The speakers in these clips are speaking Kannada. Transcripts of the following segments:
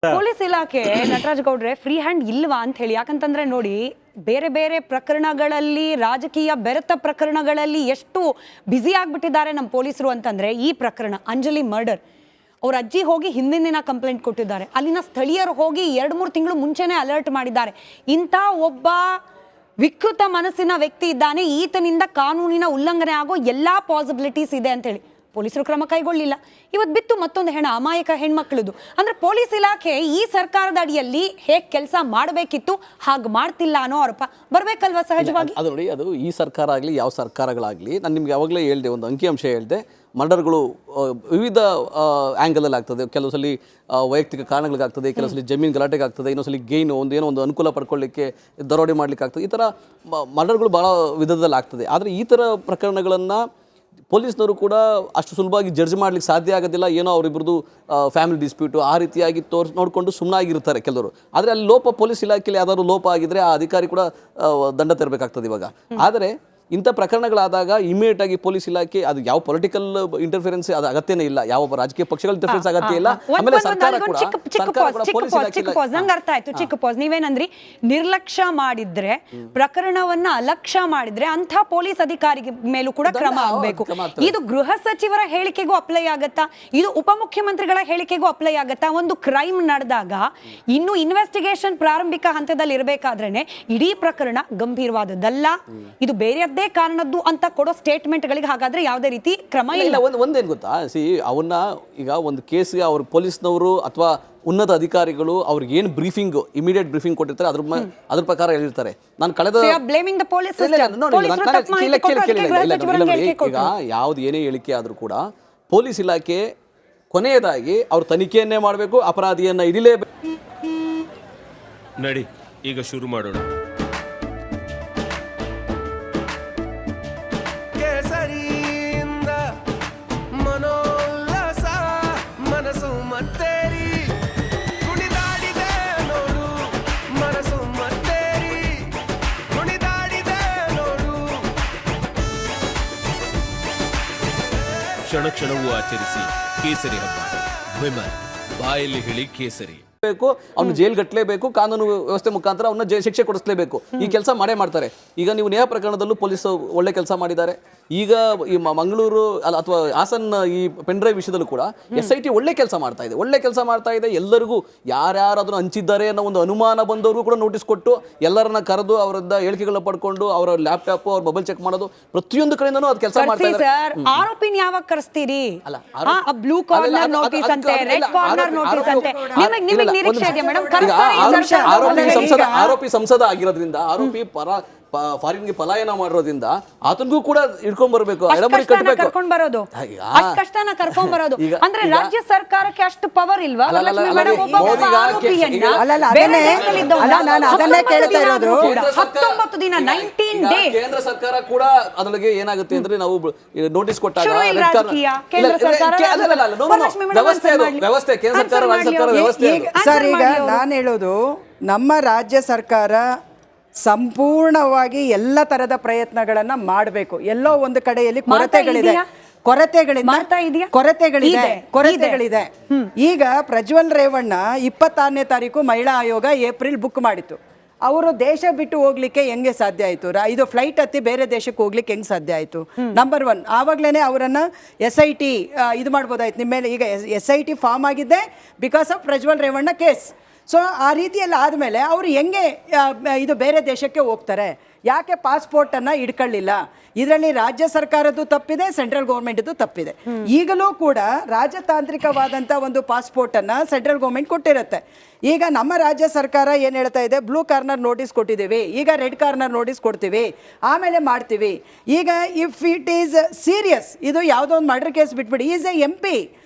ಪೊಲೀಸ್ ಇಲಾಖೆ ನಟರಾಜ್ ಗೌಡ್ರೆ ಫ್ರೀ ಹ್ಯಾಂಡ್ ಇಲ್ವಾ ಅಂತ ಹೇಳಿ, ಯಾಕಂತಂದ್ರೆ ನೋಡಿ ಬೇರೆ ಬೇರೆ ಪ್ರಕರಣಗಳಲ್ಲಿ, ರಾಜಕೀಯ ಬೆರೆತ ಪ್ರಕರಣಗಳಲ್ಲಿ ಎಷ್ಟು ಬ್ಯುಸಿ ಆಗ್ಬಿಟ್ಟಿದ್ದಾರೆ ನಮ್ಮ ಪೊಲೀಸರು ಅಂತಂದ್ರೆ, ಈ ಪ್ರಕರಣ ಅಂಜಲಿ ಮರ್ಡರ್, ಅವ್ರ ಅಜ್ಜಿ ಹೋಗಿ ಹಿಂದಿನ ದಿನ ಕಂಪ್ಲೇಂಟ್ ಕೊಟ್ಟಿದ್ದಾರೆ, ಅಲ್ಲಿನ ಸ್ಥಳೀಯರು ಹೋಗಿ 2-3 ತಿಂಗಳು ಮುಂಚೆನೆ ಅಲರ್ಟ್ ಮಾಡಿದ್ದಾರೆ. ಇಂಥ ಒಬ್ಬ ವಿಕೃತ ಮನಸ್ಸಿನ ವ್ಯಕ್ತಿ ಇದ್ದಾನೆ, ಈತನಿಂದ ಕಾನೂನಿನ ಉಲ್ಲಂಘನೆ ಆಗೋ ಎಲ್ಲಾ ಪಾಸಿಬಿಲಿಟೀಸ್ ಇದೆ ಅಂತ ಹೇಳಿ ಪೊಲೀಸರು ಕ್ರಮ ಕೈಗೊಳ್ಳಿಲ್ಲ. ಇವತ್ತು ಬಿತ್ತು ಮತ್ತೊಂದು ಅಮಾಯಕ ಹೆಣ್ಮಕ್ಳದು. ಅಂದ್ರೆ ಪೊಲೀಸ್ ಇಲಾಖೆ ಈ ಸರ್ಕಾರದ ಅಡಿಯಲ್ಲಿ ಹೇಗೆ ಕೆಲಸ ಮಾಡಬೇಕಿತ್ತು ಹಾಗೆ ಮಾಡ್ತಿಲ್ಲ ಅನ್ನೋ ಆರೋಪ ಬರ್ಬೇಕಲ್ವಾ ಸಹಜವಾಗಿ. ಅದು ನೋಡಿ, ಅದು ಈ ಸರ್ಕಾರ ಆಗಲಿ ಯಾವ ಸರ್ಕಾರಗಳಾಗಲಿ, ನಾನು ನಿಮ್ಗೆ ಯಾವಾಗಲೇ ಹೇಳಿದೆ, ಒಂದು ಅಂಕಿಅಂಶ ಹೇಳಿದೆ, ಮರ್ಡರ್ಗಳು ವಿವಿಧ ಆ್ಯಂಗಲಲ್ಲಿ ಆಗ್ತದೆ. ಕೆಲವು ಸಲ ವೈಯಕ್ತಿಕ ಕಾರಣಗಳಿಗಾಗ್ತದೆ, ಕೆಲವು ಸಲ ಜಮೀನು ಗಲಾಟೆಗೆ ಆಗ್ತದೆ, ಇನ್ನೊಂದು ಸಲ ಗೇನು ಒಂದು ಅನುಕೂಲ ಪಡ್ಕೊಳ್ಳಿಕ್ಕೆ ದರೋಡೆ ಮಾಡಲಿಕ್ಕೆ ಆಗ್ತದೆ. ಈ ಥರ ಮರ್ಡರ್ಗಳು ಭಾಳ ವಿಧದಲ್ಲಿ ಆಗ್ತದೆ. ಆದರೆ ಈ ಥರ ಪ್ರಕರಣಗಳನ್ನು ಪೊಲೀಸ್ನವರು ಕೂಡ ಅಷ್ಟು ಸುಲಭವಾಗಿ ಜಡ್ಜ್ ಮಾಡ್ಲಿಕ್ಕೆ ಸಾಧ್ಯ ಆಗೋದಿಲ್ಲ. ಏನೋ ಅವರಿಬ್ಬರದು ಫ್ಯಾಮಿಲಿ ಡಿಸ್ಪ್ಯೂಟು ಆ ರೀತಿಯಾಗಿ ನೋಡಿಕೊಂಡು ಸುಮ್ಮನಾಗಿರ್ತಾರೆ ಕೆಲವರು. ಆದರೆ ಅಲ್ಲಿ ಲೋಪ, ಪೊಲೀಸ್ ಇಲಾಖೆಯಲ್ಲಿ ಯಾವ್ದಾದ್ರು ಲೋಪ ಆಗಿದ್ರೆ ಆ ಅಧಿಕಾರಿ ಕೂಡ ದಂಡ ತೆರಬೇಕಾಗ್ತದೆ ಇವಾಗ. ಆದರೆ ಇಂಥ ಪ್ರಕರಣಗಳಾದಾಗ ಇಮಿಡಿಯೇಟ್ ಆಗಿ ಪೊಲೀಸ್ ಇಲಾಖೆ, ಅದು ಯಾವ ಪೊಲಿಟಿಕಲ್ ಇಂಟರ್ಫಿರೆನ್ಸ್ ಅದು ಅಗತ್ಯನೇ ಇಲ್ಲ, ಯಾವ ರಾಜಕೀಯ ಪಕ್ಷಗಳ ಇಂಟರ್ಫಿರೆನ್ಸ್ ಅಗತ್ಯ ಇಲ್ಲ. ಆಮೇಲೆ ಸರ್ಕಾರ ಕೂಡ ಅರ್ಥ ಆಯ್ತು. ಚಿಕ್ಕ ಪಾಸ್, ನೀವೇನಂದ್ರಿ, ನಿರ್ಲಕ್ಷ್ಯ ಮಾಡಿದ್ರೆ, ಪ್ರಕರಣವನ್ನ ಅಲಕ್ಷ್ಯ ಮಾಡಿದ್ರೆ ಅಂತ ಪೊಲೀಸ್ ಅಧಿಕಾರಿ ಮೇಲೂ ಕೂಡ ಕ್ರಮ ಆಗಬೇಕು. ಇದು ಗೃಹ ಸಚಿವರ ಹೇಳಿಕೆಗೂ ಅಪ್ಲೈ ಆಗತ್ತಾ, ಇದು ಉಪಮುಖ್ಯಮಂತ್ರಿಗಳ ಹೇಳಿಕೆಗೂ ಅಪ್ಲೈ ಆಗತ್ತಾ? ಒಂದು ಕ್ರೈಮ್ ನಡೆದಾಗ ಇನ್ನು ಇನ್ವೆಸ್ಟಿಗೇಷನ್ ಪ್ರಾರಂಭಿಕ ಹಂತದಲ್ಲಿ ಇರಬೇಕಾದ್ರೇನೆ ಇಡೀ ಪ್ರಕರಣ ಗಂಭೀರವಾದದ್ದಲ್ಲ, ಇದು ಬೇರೆ ಕಾರಣದ್ದು ಅಂತ ಕೊಡೋ ಸ್ಟೇಟ್ಮೆಂಟ್ ಗಳಿಗೆ ಹಾಗಾದ್ರೆ ಯಾವುದೇ ರೀತಿ ಕ್ರಮ ಇಲ್ಲ. ಒಂದೇನು ಗೊತ್ತಾ, ಅವನ್ನ ಈಗ ಒಂದು ಕೇಸ್ಗೆ ಅವ್ರ ಪೊಲೀಸ್ನವರು ಅಥವಾ ಉನ್ನತ ಅಧಿಕಾರಿಗಳು ಅವ್ರಿಗೆ ಏನು ಬ್ರೀಫಿಂಗ್, ಇಮಿಡಿಯೇಟ್ ಬ್ರೀಫಿಂಗ್ ಕೊಟ್ಟಿರ್ತಾರೆ, ಅದ್ರ ಪ್ರಕಾರ ಹೇಳಿರ್ತಾರೆ. ನಾನು ಕಳೆದ ಈಗ ಯಾವ್ದು ಏನೇ ಹೇಳಿಕೆ ಆದ್ರೂ ಕೂಡ ಪೊಲೀಸ್ ಇಲಾಖೆ ಕೊನೆಯದಾಗಿ ಅವ್ರ ತನಿಖೆಯನ್ನೇ ಮಾಡಬೇಕು, ಅಪರಾಧಿಯನ್ನ ಹಿಡಿಲೇಬೇಕು. ನಡಿ ಈಗ ಶುರು ಮಾಡೋಣ. ಕ್ಷಣ ಕ್ಷಣವೂ ಆಚರಿಸಿ ಕೇಸರಿ ಹಬ್ಬ. ವಿಮಲ್, ಬಾಯಲ್ಲಿ ಹೇಳಿ ಕೇಸರಿ. ಅವ್ನು ಜೈಲ್ ಗಟ್ಟಲೇಬೇಕು, ಕಾನೂನು ವ್ಯವಸ್ಥೆ ಮುಖಾಂತರ ಅವನ್ನ ಶಿಕ್ಷೆ ಕೊಡಿಸಲೇಬೇಕು. ಈ ಕೆಲಸ ಮಾಡೇ ಈಗ ನೀವು ನ್ಯಾಯ ಪ್ರಕರಣದಲ್ಲೂ ಪೊಲೀಸ್ ಒಳ್ಳೆ ಕೆಲಸ ಮಾಡಿದ್ದಾರೆ. ಈಗ ಈ ಮಂಗಳೂರು ಅಥವಾ ಹಾಸನ ಈ ಪೆನ್ಡ್ರೈವ್ ವಿಷಯದಲ್ಲೂ ಕೂಡ SIT ಒಳ್ಳೆ ಕೆಲಸ ಮಾಡ್ತಾ ಇದೆ. ಎಲ್ಲರಿಗೂ ಯಾರ್ಯಾರು ಅದನ್ನು ಹಂಚಿದ್ದಾರೆ ಅನ್ನೋ ಒಂದು ಅನುಮಾನ ಬಂದವರು ಕೂಡ ನೋಟಿಸ್ ಕೊಟ್ಟು ಎಲ್ಲರನ್ನ ಕರೆದು ಅವರಿಂದ ಹೇಳಿಕೆಗಳನ್ನ ಪಡ್ಕೊಂಡು ಅವರ ಲ್ಯಾಪ್ಟಾಪ್, ಅವ್ರ ಮೊಬೈಲ್ ಚೆಕ್ ಮಾಡೋದು, ಪ್ರತಿಯೊಂದು ಕಡೆಯಿಂದನೂ ಅದು ಕೆಲಸ ಮಾಡ್ತಾ ಇದ್ದಾರೆ. ಆರೋಪಿನ ಯಾವಾಗ ಕರೆಸ್ತೀರಿ? ಬ್ಲೂ ಕಾರ್ನರ್ ನೋಟಿಸ್ ಅಂತೆ, ರೆಡ್ ಕಾರ್ನರ್ ನೋಟಿಸ್ ಅಂತೆ. ಆರೋಪಿ ಸಂಸದ ಆಗಿರೋದ್ರಿಂದ, ಆರೋಪಿ ಫಾರಿನ್ಗೆ ಪಲಾಯನ ಮಾಡಿರೋದ್ರಿಂದ ಆತನಿಗೂ ಕೂಡ ಹಿಡ್ಕೊಂಡ್ ಬರಬೇಕು, ಕರ್ಕೊಂಡ್ ಬರೋದು ಅಂದ್ರೆ ರಾಜ್ಯ ಸರ್ಕಾರಕ್ಕೆ ಅಷ್ಟು ಪವರ್ ಇಲ್ವಾ? ಕೇಂದ್ರ ಸರ್ಕಾರ ಕೂಡ ಅದರೊಳಗೆ ಏನಾಗುತ್ತೆ ಅಂದ್ರೆ, ನಾವು ನೋಟಿಸ್ ಕೊಟ್ಟಾಗ ವ್ಯವಸ್ಥೆ ಕೇಂದ್ರ ಸರ್ಕಾರ, ರಾಜ್ಯ ಸರ್ಕಾರ ವ್ಯವಸ್ಥೆ. ಸರ್, ಈಗ ನಾನು ಹೇಳೋದು, ನಮ್ಮ ರಾಜ್ಯ ಸರ್ಕಾರ ಸಂಪೂರ್ಣವಾಗಿ ಎಲ್ಲ ತರದ ಪ್ರಯತ್ನಗಳನ್ನ ಮಾಡಬೇಕು. ಎಲ್ಲೋ ಒಂದು ಕಡೆಯಲ್ಲಿ ಕೊರತೆಗಳಿದೆ. ಈಗ ಪ್ರಜ್ವಲ್ ರೇವಣ್ಣ 26ನೇ ತಾರೀಕು ಮಹಿಳಾ ಆಯೋಗ ಏಪ್ರಿಲ್ ಬುಕ್ ಮಾಡಿತ್ತು. ಅವರು ದೇಶ ಬಿಟ್ಟು ಹೋಗ್ಲಿಕ್ಕೆ ಹೆಂಗೆ ಸಾಧ್ಯ ಆಯ್ತು? ಇದು ಫ್ಲೈಟ್ ಹತ್ತಿ ಬೇರೆ ದೇಶಕ್ಕೆ ಹೋಗ್ಲಿಕ್ಕೆ ಹೆಂಗೆ ಸಾಧ್ಯ ಆಯ್ತು? ನಂಬರ್ 1, ಆವಾಗ್ಲೇನೆ ಅವರನ್ನ SIT ಇದು ಮಾಡ್ಬೋದಾಯ್ತು ನಿಮ್ಮ ಮೇಲೆ. ಈಗ SIT ಫಾರ್ಮ್ ಆಗಿದ್ದೆ because of Prajwal Revanna case. So ಆ ರೀತಿಯಲ್ಲಿ ಆದಮೇಲೆ ಅವರು ಹೆಂಗೆ ಇದು ಬೇರೆ ದೇಶಕ್ಕೆ ಹೋಗ್ತಾರೆ? ಯಾಕೆ ಪಾಸ್ಪೋರ್ಟನ್ನು ಇಡ್ಕೊಳ್ಳಿಲ್ಲ? ಇದರಲ್ಲಿ ರಾಜ್ಯ ಸರ್ಕಾರದ್ದು ತಪ್ಪಿದೆ, ಸೆಂಟ್ರಲ್ ಗೌರ್ಮೆಂಟ್ದು ತಪ್ಪಿದೆ. ಈಗಲೂ ಕೂಡ ರಾಜತಾಂತ್ರಿಕವಾದಂಥ ಒಂದು ಪಾಸ್ಪೋರ್ಟನ್ನು ಸೆಂಟ್ರಲ್ ಗೌರ್ಮೆಂಟ್ ಕೊಟ್ಟಿರುತ್ತೆ. ಈಗ ನಮ್ಮ ರಾಜ್ಯ ಸರ್ಕಾರ ಏನು ಹೇಳ್ತಾ ಇದೆ, ಬ್ಲೂ ಕಾರ್ನರ್ ನೋಟಿಸ್ ಕೊಟ್ಟಿದ್ದೀವಿ, ಈಗ ರೆಡ್ ಕಾರ್ನರ್ ನೋಟಿಸ್ ಕೊಡ್ತೀವಿ, ಆಮೇಲೆ ಮಾಡ್ತೀವಿ. ಈಗ ಇಫ್ ಇಟ್ ಈಸ್ ಸೀರಿಯಸ್, ಇದು ಯಾವುದೋ ಒಂದು ಮರ್ಡರ್ ಕೇಸ್ ಬಿಟ್ಬಿಡಿ, is A MP,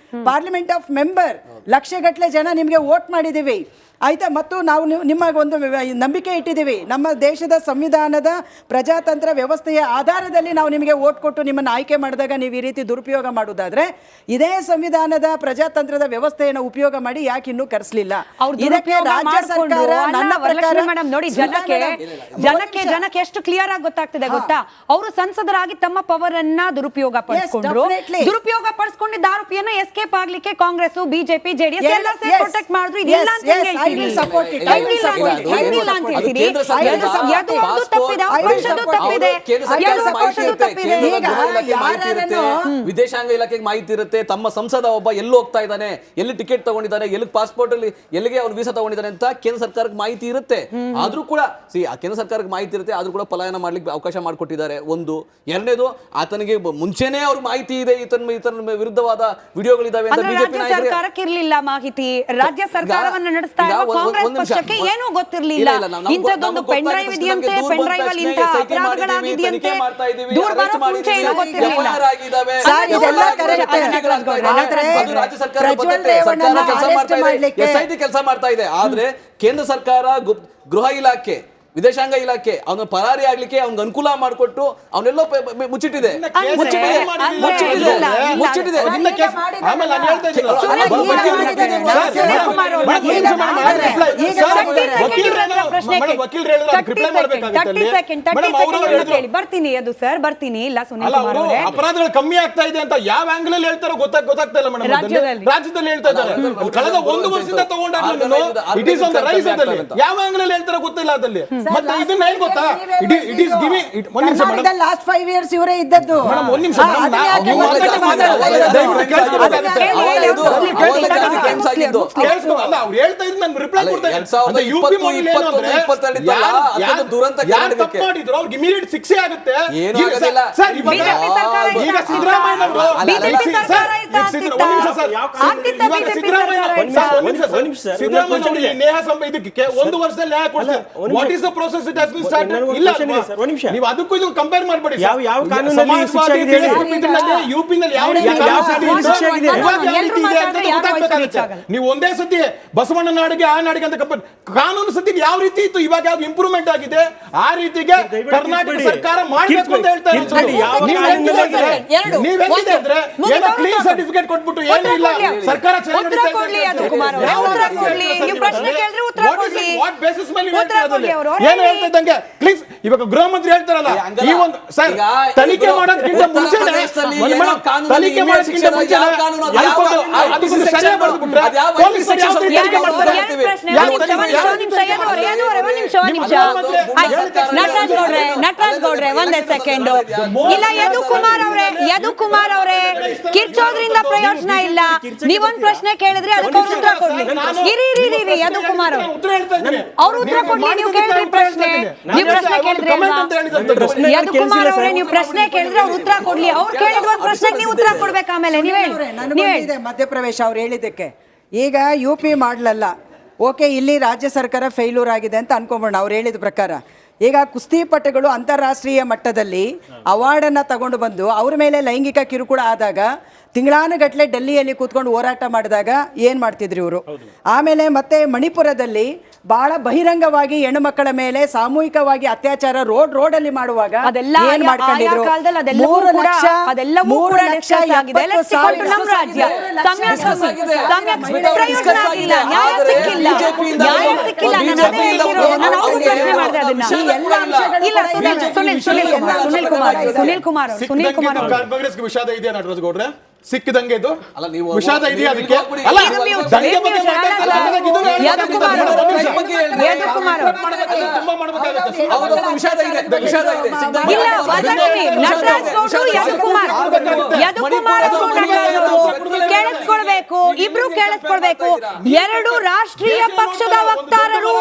parliament of member, ಲಕ್ಷಗಟ್ಟಲೆ ಜನ ನಿಮಗೆ ವೋಟ್ ಮಾಡಿದ್ದೀವಿ, ಆಯ್ತಾ. ಮತ್ತು ನಾವು ನಿಮ್ಮ ಒಂದು ನಂಬಿಕೆ ಇಟ್ಟಿದ್ದೀವಿ, ನಮ್ಮ ದೇಶದ ಸಂವಿಧಾನದ ಪ್ರಜಾತಂತ್ರ ವ್ಯವಸ್ಥೆಯ ಆಧಾರದಲ್ಲಿ ನಾವು ನಿಮಗೆ ಓಟ್ ಕೊಟ್ಟು ನಿಮ್ಮನ್ನು ಆಯ್ಕೆ ಮಾಡಿದಾಗ ನೀವು ಈ ರೀತಿ ದುರುಪಯೋಗ ಮಾಡುವುದಾದ್ರೆ ಇದೇ ಸಂವಿಧಾನದ ಪ್ರಜಾತಂತ್ರದ ವ್ಯವಸ್ಥೆಯನ್ನು ಉಪಯೋಗ ಮಾಡಿ ಯಾಕೆ ಇನ್ನೂ ಕರೆಸಲಿಲ್ಲ? ಇದಕ್ಕೆ ರಾಜ್ಯ ಸರ್ಕಾರ ನನ್ನ ಪ್ರಕಾರ ನೋಡಿ, ಜನಕ್ಕೆ ಎಷ್ಟು ಕ್ಲಿಯರ್ ಆಗಿ ಗೊತ್ತಾಗ್ತಿದೆ ಗೊತ್ತಾ? ಅವರು ಸಂಸದರಾಗಿ ತಮ್ಮ ಪವರ್ ಅನ್ನ ದುರುಪಯೋಗ ಪಡಿಸ್ಕೊಂಡಿದ್ದ ಆರೋಪಿಯನ್ನ ಎಸ್ಕೇಪ್ ಆಗ್ಲಿಕ್ಕೆ ಕಾಂಗ್ರೆಸ್, ಬಿಜೆಪಿ, ಜೆಡಿಎಸ್ ಎಲ್ಲ ಸೇರಿ ಪ್ರೊಟೆಕ್ಟ್ ಮಾಡಿದ್ರು. ಇದೆಲ್ಲ ಅಂತ ಹೇಳ್ತೀರಿ. ವಿದೇಶಾಂಗ ಇಲಾಖೆಗೆ ಮಾಹಿತಿ ಇರುತ್ತೆ, ತಮ್ಮ ಸಂಸದ ಒಬ್ಬ ಎಲ್ಲಿ ಹೋಗ್ತಾ ಇದ್ದಾನೆ, ಎಲ್ಲಿ ಟಿಕೆಟ್ ತಗೊಂಡಿದ್ದಾನೆ, ಎಲ್ಲಿ ಪಾಸ್ಪೋರ್ಟ್ ಅಲ್ಲಿ ಎಲ್ಲಿಗೆ ಅವ್ನು ವೀಸಾ ತಗೊಂಡಿದ್ದಾನೆ ಅಂತ ಕೇಂದ್ರ ಸರ್ಕಾರಕ್ಕೆ ಮಾಹಿತಿ ಇರುತ್ತೆ. ಆದ್ರೂ ಕೂಡ ಕೇಂದ್ರ ಸರ್ಕಾರಕ್ಕೆ ಮಾಹಿತಿ ಇರುತ್ತೆ, ಆದ್ರೂ ಕೂಡ ಪಲಾಯನ ಮಾಡ್ಲಿಕ್ಕೆ ಅವಕಾಶ ಮಾಡಿಕೊಟ್ಟಿದ್ದಾರೆ. ಒಂದು. ಎರಡನೇದು, ಆತನಿಗೆ ಮುಂಚೆನೇ ಅವ್ರ ಮಾಹಿತಿ ಇದೆ, ಈತನ ವಿರುದ್ಧವಾದ ವಿಡಿಯೋಗಳಿದಾವೆ ಅಂತ ಬಿಜೆಪಿ ಸರ್ಕಾರಕ್ಕೆ ಇರಲಿಲ್ಲ ಮಾಹಿತಿ. ರಾಜ್ಯ ಸರ್ಕಾರವನ್ನು ನಡೆಸ್ತಾ ಇರುವ ಕಾಂಗ್ರೆಸ್ ಪಕ್ಷಕ್ಕೆ ಏನೂ ಗೊತ್ತಿರಲಿಲ್ಲ. ಇಂಥದ್ದೊಂದು ಪೆನ್ ಡ್ರೈವ್ ಇದೆಯಂತೆ, ಪೆನ್ ಡ್ರೈವ್ ಅಲ್ಲಿ ಇಂಥ ಅಪರಾಧಗಳಾಗಿದೆಯಂತೆ, ದೂರ ಬರೋ ಮುಂಚೆ ಏನೂ ಗೊತ್ತಿರಲಿಲ್ಲ. ಕೆಲಸ ಮಾಡ್ತಾ ಇದೆ. ಆದ್ರೆ ಕೇಂದ್ರ ಸರ್ಕಾರ, ಗೃಹ ಇಲಾಖೆ, ವಿದೇಶಾಂಗ ಇಲಾಖೆ ಅವನ ಪರಾರಿ ಆಗ್ಲಿಕ್ಕೆ ಅವ್ನಿಗೆ ಅನುಕೂಲ ಮಾಡಿಕೊಟ್ಟು ಅವನೆಲ್ಲೋ ಮುಚ್ಚಿಟ್ಟಿದೆ. ಬರ್ತೀನಿ ಅದು ಸರ್, ಬರ್ತೀನಿ. ಇಲ್ಲ ಸುನೀಲ್ ಕುಮಾರ್ ಅವರೇ, ಅಪರಾಧಗಳು ಕಮ್ಮಿ ಆಗ್ತಾ ಇದೆ ಅಂತ ಯಾವ ಆಂಗಲ್ ಅಲ್ಲಿ ಹೇಳ್ತಾರೋ ಗೊತ್ತಾಗ್ತಾ ಇಲ್ಲ ಮೇಡಮ್. ರಾಜ್ಯದಲ್ಲಿ ಹೇಳ್ತಾ ಇದ್ದಾರೆ ಕಳೆದ 1 ವರ್ಷದಿಂದ ತಗೊಂಡಾಗ್ಲೂ it is on the rise ಅದಲ್ಲಿ. ಯಾವ ಆಂಗಲ್ ಅಲ್ಲಿ ಹೇಳ್ತಾರೋ ಗೊತ್ತಿಲ್ಲ ಅದಲ್ಲಿ. ಮತ್ತೆ ಇದನ್ನ ಏನ್ ಗೊತ್ತಾ, ಇಟ್ ಈಸ್ ಗಿವಿಂಗ್ ಒಂದ್ ನಿಮಿಷ ಮೇಡಮ್, ಲಾಸ್ಟ್ 5 years ಇವರೇ ಇದ್ದದ್ದು ಮೇಡಮ್. ಒಂದ್ ನಿಮಿಷ ಅವ್ರು ಹೇಳ್ತಾ ಇದ್ರು, ನಾನು ರಿಪ್ಲೈ ಕೊಡ್ತಾ ಇದ್ದೆ. ಯುಪಿ ಮಾಡಿದ್ರು ತಪ್ಪು ಮಾಡಿದ್ರು ಅವ್ರಿಗೆ ಇಮಿಡಿಯೇಟ್ ಶಿಕ್ಷೆ ಆಗುತ್ತೆ. ಈಗ ಸಿದ್ದರಾಮಯ್ಯ ನೇಹ ಇದಕ್ಕೆ 1 ವರ್ಷದಲ್ಲಿ ನ್ಯಾಯ ಕೊಡ್ತಾರೆ. What is the process it has been started? ಇಲ್ಲ ನೀವು ಅದಕ್ಕೂ ಇದು ಕಂಪೇರ್ ಮಾಡಬೇಡಿ. ಯಾವ ಕಾನೂನಲ್ಲಿ ಶಿಕ್ಷೆ ಇದೆ? ಯುಪಿನಲ್ಲಿ ಯಾವ ಶಿಕ್ಷೆ ಇದೆ ಅಂತ ಗೊತ್ತಾಗಬೇಕಾಗುತ್ತೆ. ನೀವು ಒಂದೇ ಸತಿ ಬಸವಣ್ಣ ನಾಡಿಗೆ ಆ ನಾಡಿಗೆ ಅಂತ ಕಂಪೇರ್, ಕಾನೂನು ಸತಿ ಯಾವ ರೀತಿ ಇತ್ತು, ಇವಾಗ ಯಾವ ಇಂಪ್ರೂವ್ಮೆಂಟ್ ಆಗಿದೆ ಆ ರೀತಿಗೆ ಕರ್ನಾಟಕ ಸರ್ಕಾರ ಮಾಡಬೇಕು ಅಂತ ಹೇಳ್ತಾ ಇದ್ದಾರೆ. ನೀವ್ ಹೆಂಗಿದೆ ಅಂದ್ರೆ ಏನೋ ಕ್ಲೀನ್ ಸರ್ಟಿಫಿಕೇಟ್ ಕೊಟ್ಬಿಟ್ಟು ಏನೂ ಇಲ್ಲ, ಸರ್ಕಾರ ವಾಟ್ ಬೇಸಿಸ್ ಮೇಲೆ ಏನು ಹೇಳ್ತಾ ಇದ್ದಂಗೆ ಪ್ಲೀಸ್. ಇವಾಗ ಗೃಹ ಮಂತ್ರಿ ಹೇಳ್ತಾರಲ್ಲ, ಈ ಒಂದು ಸರ್ ತನಿಖೆ ಮಾಡೋದಕ್ಕಿಂತ ಮುಂಚೆ ತನಿಖೆ ಮಾಡೋದಕ್ಕಿಂತ ಮುಂಚೆ ಅದಕ್ಕೊಂದು ಸರಿಯಾಗಿ ಬರೆದ್ಬಿಟ್ರೆ ಪೊಲೀಸರು ಯಾವ ರೀತಿ ತನಿಖೆ ಮಾಡ್ತಾರೆ? ನಟರಾಜ್ ಗೌಡ್ರೆ ಒಂದೇ ಸೆಕೆಂಡ್. ಇಲ್ಲ, ಯದು ಕುಮಾರ್ ಅವರೇ ಕಿರ್ಚೋದ್ರಿಂದ ಪ್ರಯೋಜನ ಇಲ್ಲ. ನೀವೊಂದ್ ಪ್ರಶ್ನೆ ಕೇಳಿದ್ರೆ ಅದಕ್ಕೆ ಅವ್ರು ಉತ್ತರ ಕೊಡ್ಲಿ. ಇರಿ ಯದು ಕುಮಾರ್ ಅವ್ರು ಉತ್ತರ ಕೊಡ್ಲಿ. ನೀವು ಕೇಳಿದ್ರಿ ಪ್ರಶ್ನೆ, ನೀವು ಪ್ರಶ್ನೆ ಕೇಳಿದ್ರಿ ಅಲ್ವಾ? ಯದು ಕುಮಾರ್ ಅವರೇ, ನೀವು ಪ್ರಶ್ನೆ ಕೇಳಿದ್ರೆ ಅವ್ರು ಉತ್ತರ ಕೊಡ್ಲಿ. ಅವ್ರು ಕೇಳಿದ ಒಂದು ಪ್ರಶ್ನೆಗೆ ನೀವು ಉತ್ತರ ಕೊಡ್ಬೇಕು. ಆಮೇಲೆ ನೀವು ಹೇಳಿ. ಮಧ್ಯಪ್ರವೇಶ ಅವ್ರು ಹೇಳಿದ್ದಕ್ಕೆ ಈಗ ಯುಪಿ ಮಾಡಲಲ್ಲ, ಓಕೆ, ಇಲ್ಲಿ ರಾಜ್ಯ ಸರ್ಕಾರ ಫೇಲ್ಯೂರ್ ಆಗಿದೆ ಅಂತ ಅನ್ಕೊಂಬೋಣ ಅವ್ರು ಹೇಳಿದ ಪ್ರಕಾರ. ಈಗ ಕುಸ್ತಿಪಟುಗಳು ಅಂತಾರಾಷ್ಟ್ರೀಯ ಮಟ್ಟದಲ್ಲಿ ಅವಾರ್ಡನ್ನು ತಗೊಂಡು ಬಂದು ಅವ್ರ ಮೇಲೆ ಲೈಂಗಿಕ ಕಿರುಕುಳ ಆದಾಗ ತಿಂಗಳಾನುಗಟ್ಟಲೆ ಡೆಲ್ಲಿಯಲ್ಲಿ ಕೂತ್ಕೊಂಡು ಹೋರಾಟ ಮಾಡಿದಾಗ ಏನು ಮಾಡ್ತಿದ್ರು ಇವರು. ಆಮೇಲೆ ಮತ್ತೆ ಮಣಿಪುರದಲ್ಲಿ ಬಹಳ ಬಹಿರಂಗವಾಗಿ ಹೆಣ್ಣು ಮಕ್ಕಳ ಮೇಲೆ ಸಾಮೂಹಿಕವಾಗಿ ಅತ್ಯಾಚಾರ ರೋಡಲ್ಲಿ ಮಾಡುವಾಗ ಏನ್ ಮಾಡ್ಕೊಂಡಿದ್ರು? 3 ಲಕ್ಷ 70,000 ನಮ್ಮ ರಾಜ್ಯ ಸುನೀಲ್ ಕುಮಾರ್ ವಿಷಾದ ಇದೆಯಾ ನಟರಾಜ್ ಗೌಡ್ರೆ? ಸಿಕ್ಕಿದಂಗೆ ಇದು ವಿಷಾದ ಇದೆಯಾ ಅದಕ್ಕೆ? ಅಲ್ಲ, ಕೇಳಿಸ್ಕೊಳ್ಬೇಕು, ಇಬ್ರು ಕೇಳಿಸ್ಕೊಳ್ಬೇಕು. 2 ರಾಷ್ಟ್ರೀಯ ಪಕ್ಷದ ವಕ್ತಾರರು